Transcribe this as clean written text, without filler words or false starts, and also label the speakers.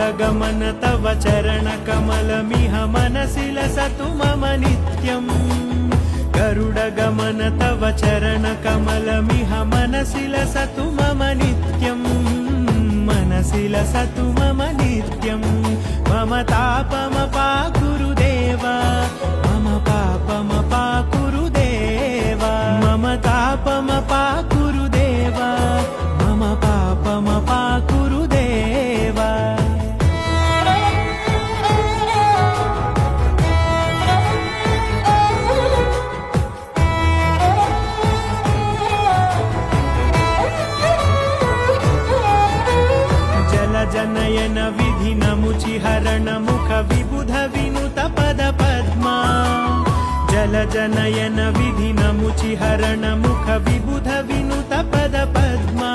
Speaker 1: गरुडगमन तव चरणकमलमिह मनसि लसतु मम नित्यम् गरुडगमन तव चरणकमलमिह मनसि लसतु मम नित्यम् मनसि लसतु मम नित्यम् मम तापमपाकुरुदेव मम पापमपाकुरुदेव मम तापमपाकुरुदेव मम पापमपाकुरुदेव जनयन विधि नमुचिहरण मुख विबुध विनुत पद पद्मा जल जनयन विधि नमुचिहरण मुख विबुध विनुत पद पद्मा